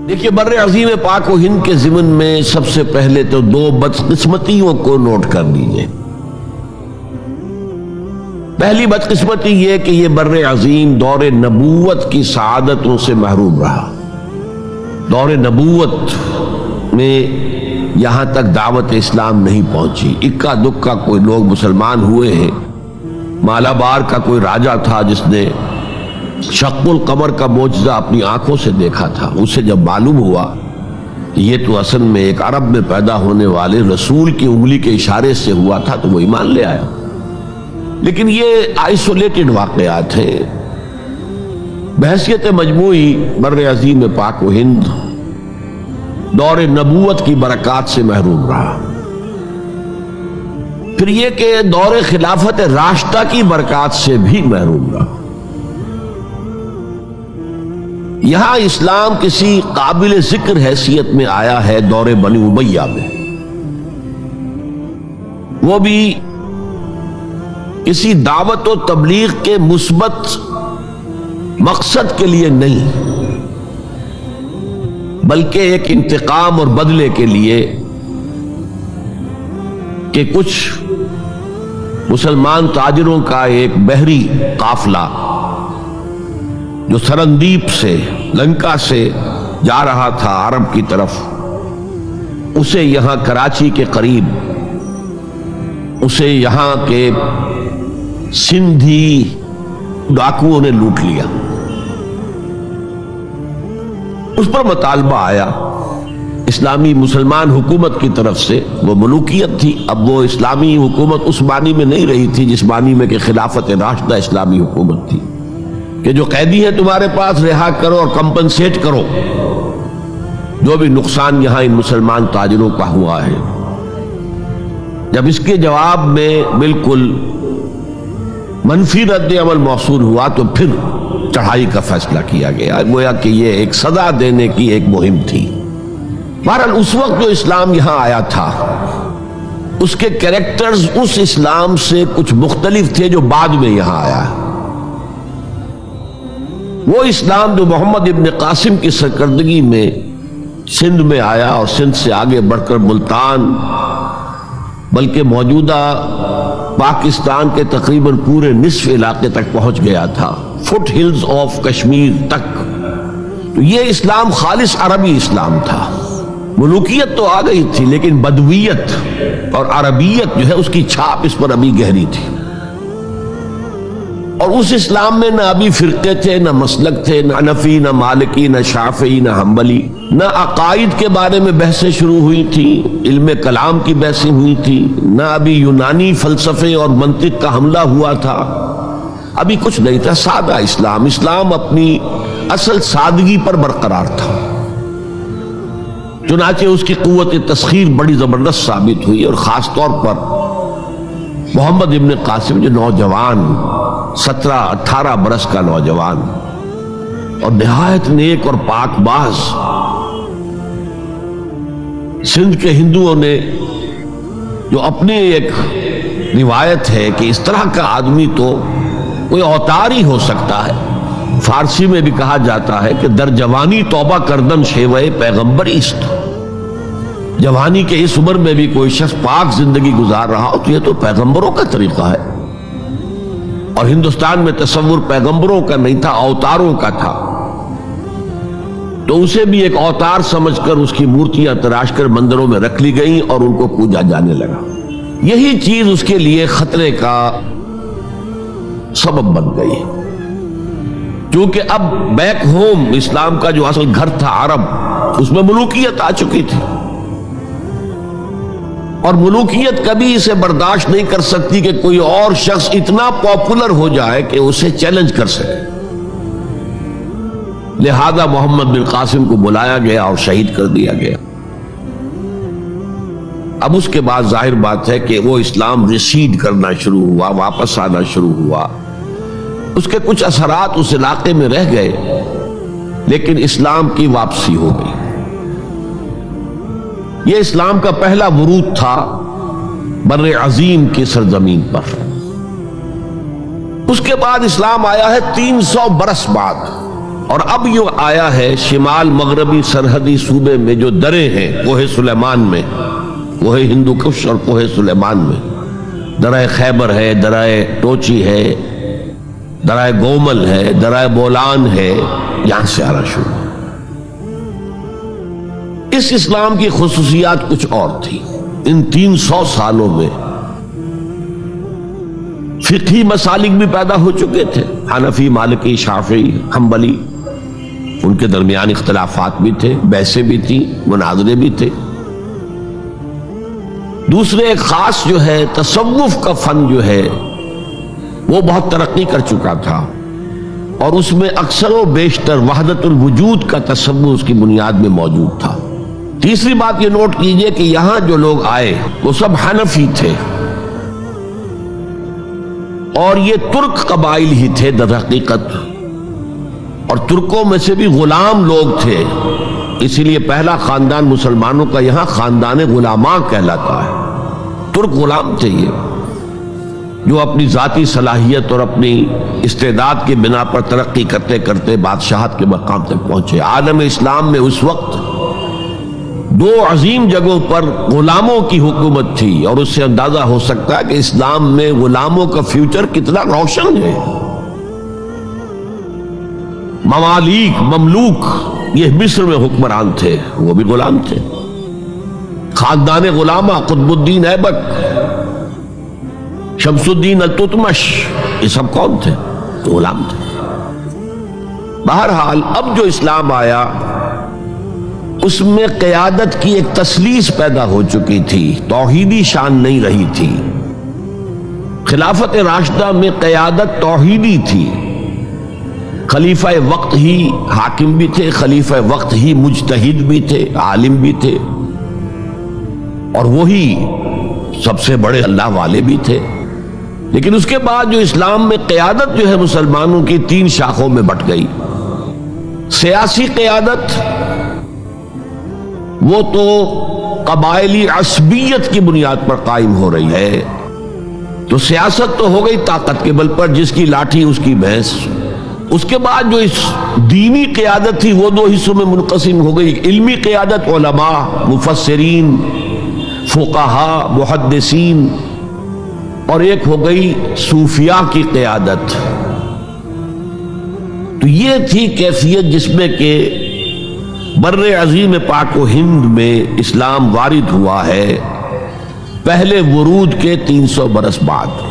دیکھیے بر عظیم پاک و ہند کے ضمن میں سب سے پہلے تو دو بدقسمتیوں کو نوٹ کر لیجئے۔ پہلی بدقسمتی یہ کہ یہ بر عظیم دور نبوت کی سعادتوں سے محروم رہا۔ دور نبوت میں یہاں تک دعوت اسلام نہیں پہنچی، اکا دکا کوئی لوگ مسلمان ہوئے ہیں۔ مالابار کا کوئی راجہ تھا جس نے شق القمر کا معجزہ اپنی آنکھوں سے دیکھا تھا، اسے جب معلوم ہوا کہ یہ تو اصل میں ایک عرب میں پیدا ہونے والے رسول کی انگلی کے اشارے سے ہوا تھا تو وہ ایمان لے آیا۔ لیکن یہ آئسولیٹڈ واقعات ہیں، بحیثیت مجموعی بر عظیم پاک و ہند دور نبوت کی برکات سے محروم رہا۔ پھر یہ کہ دور خلافت راشدہ کی برکات سے بھی محروم رہا۔ یہاں اسلام کسی قابل ذکر حیثیت میں آیا ہے دور بنی امیہ میں، وہ بھی کسی دعوت و تبلیغ کے مثبت مقصد کے لیے نہیں، بلکہ ایک انتقام اور بدلے کے لیے کہ کچھ مسلمان تاجروں کا ایک بحری قافلہ جو سرندیپ سے لنکا سے جا رہا تھا عرب کی طرف، اسے یہاں کراچی کے قریب اسے یہاں کے سندھی ڈاکوؤں نے لوٹ لیا۔ اس پر مطالبہ آیا اسلامی مسلمان حکومت کی طرف سے، وہ ملوکیت تھی، اب وہ اسلامی حکومت اس معنی میں نہیں رہی تھی جس معنی میں کہ خلافت راشدہ اسلامی حکومت تھی کہ جو قیدی ہیں تمہارے پاس رہا کرو اور کمپنسیٹ کرو جو بھی نقصان یہاں ان مسلمان تاجروں کا ہوا ہے۔ جب اس کے جواب میں بالکل منفی رد عمل موصول ہوا تو پھر چڑھائی کا فیصلہ کیا گیا، گویا کہ یہ ایک سزا دینے کی ایک مہم تھی۔ بہرحال اس وقت جو اسلام یہاں آیا تھا اس کے کریکٹرز اس اسلام سے کچھ مختلف تھے جو بعد میں یہاں آیا۔ وہ اسلام جو محمد ابن قاسم کی سرکردگی میں سندھ میں آیا اور سندھ سے آگے بڑھ کر ملتان بلکہ موجودہ پاکستان کے تقریباً پورے نصف علاقے تک پہنچ گیا تھا، فٹ ہلز آف کشمیر تک، تو یہ اسلام خالص عربی اسلام تھا۔ ملوکیت تو آ گئی تھی لیکن بدویت اور عربیت جو ہے اس کی چھاپ اس پر ابھی گہری تھی۔ اور اس اسلام میں نہ ابھی فرقے تھے، نہ مسلک تھے، نہ حنفی، نہ مالکی، نہ شافعی، نہ حنبلی، نہ عقائد کے بارے میں بحثیں شروع ہوئی تھی، علم کلام کی بحثیں ہوئی تھی، نہ ابھی یونانی فلسفے اور منطق کا حملہ ہوا تھا، ابھی کچھ نہیں تھا، سادہ اسلام۔ اسلام اپنی اصل سادگی پر برقرار تھا، چنانچہ اس کی قوت تسخیر بڑی زبردست ثابت ہوئی، اور خاص طور پر محمد ابن قاسم جو نوجوان 17-18 برس کا نوجوان اور نہایت نیک اور پاک باز، سندھ کے ہندوؤں نے جو اپنی ایک روایت ہے کہ اس طرح کا آدمی تو کوئی اوتار ہی ہو سکتا ہے، فارسی میں بھی کہا جاتا ہے کہ در جوانی توبہ کردن شیوہ پیغمبر است، جوانی کے اس عمر میں بھی کوئی شخص پاک زندگی گزار رہا ہو تو یہ تو پیغمبروں کا طریقہ ہے۔ اور ہندوستان میں تصور پیغمبروں کا نہیں تھا، اوتاروں کا تھا، تو اسے بھی ایک اوتار سمجھ کر اس کی مورتیاں تراش کر مندروں میں رکھ لی گئیں اور ان کو پوجا جانے لگا۔ یہی چیز اس کے لیے خطرے کا سبب بن گئی، کیونکہ اب بیک ہوم اسلام کا جو اصل گھر تھا عرب، اس میں ملوکیت آ چکی تھی، اور ملوکیت کبھی اسے برداشت نہیں کر سکتی کہ کوئی اور شخص اتنا پاپولر ہو جائے کہ اسے چیلنج کر سکے۔ لہذا محمد بن قاسم کو بلایا گیا اور شہید کر دیا گیا۔ اب اس کے بعد ظاہر بات ہے کہ وہ اسلام ریسیڈ کرنا شروع ہوا، واپس آنا شروع ہوا، اس کے کچھ اثرات اس علاقے میں رہ گئے، لیکن اسلام کی واپسی ہو گئی۔ یہ اسلام کا پہلا ورود تھا بر عظیم کی سرزمین پر۔ اس کے بعد اسلام آیا ہے 300 برس بعد، اور اب یہ آیا ہے شمال مغربی سرحدی صوبے میں جو درے ہیں کوہ سلیمان میں، کوہ ہندو کش اور کوہ سلیمان میں، درہ خیبر ہے، درہ ٹوچی ہے، درہ گومل ہے، درہ بولان ہے، یہاں سے آنا شروع۔ اس اسلام کی خصوصیات کچھ اور تھی۔ ان 300 سالوں میں فقہی مسالک بھی پیدا ہو چکے تھے، حنفی، مالکی، شافعی، حنبلی، ان کے درمیان اختلافات بھی تھے، بحثیں بھی تھیں، مناظرے بھی تھے۔ دوسرے ایک خاص جو ہے تصوف کا فن جو ہے وہ بہت ترقی کر چکا تھا، اور اس میں اکثر و بیشتر وحدت الوجود کا تصور اس کی بنیاد میں موجود تھا۔ تیسری بات یہ نوٹ کیجئے کہ یہاں جو لوگ آئے وہ سب حنفی تھے، اور یہ ترک قبائل ہی تھے در حقیقت، اور ترکوں میں سے بھی غلام لوگ تھے، اسی لیے پہلا خاندان مسلمانوں کا یہاں خاندان غلاماں کہلاتا ہے۔ ترک غلام تھے یہ، جو اپنی ذاتی صلاحیت اور اپنی استعداد کے بنا پر ترقی کرتے کرتے بادشاہت کے مقام تک پہنچے۔ عالم اسلام میں اس وقت 2 عظیم جگہوں پر غلاموں کی حکومت تھی، اور اس سے اندازہ ہو سکتا ہے کہ اسلام میں غلاموں کا فیوچر کتنا روشن ہے۔ ممالک، مملوک، یہ مصر میں حکمران تھے، وہ بھی غلام تھے۔ خاندان غلامہ، قطب الدین ایبک، شمس الدین التتمش، یہ سب کون تھے؟ غلام تھے۔ بہرحال اب جو اسلام آیا اس میں قیادت کی ایک تسلیس پیدا ہو چکی تھی، توحیدی شان نہیں رہی تھی۔ خلافت راشدہ میں قیادت توحیدی تھی، خلیفہ وقت ہی حاکم بھی تھے، خلیفہ وقت ہی مجتہد بھی تھے، عالم بھی تھے، اور وہی سب سے بڑے اللہ والے بھی تھے۔ لیکن اس کے بعد جو اسلام میں قیادت جو ہے مسلمانوں کی 3 شاخوں میں بٹ گئی۔ سیاسی قیادت وہ تو قبائلی عصبیت کی بنیاد پر قائم ہو رہی ہے، تو سیاست تو ہو گئی طاقت کے بل پر، جس کی لاٹھی اس کی بھینس۔ اس کے بعد جو اس دینی قیادت تھی وہ 2 حصوں میں منقسم ہو گئی، علمی قیادت، علماء، مفسرین، فقہاء، محدثین، اور ایک ہو گئی صوفیاء کی قیادت۔ تو یہ تھی کیفیت جس میں کہ بر عظیم پاک و ہند میں اسلام وارد ہوا ہے پہلے ورود کے 300 برس بعد۔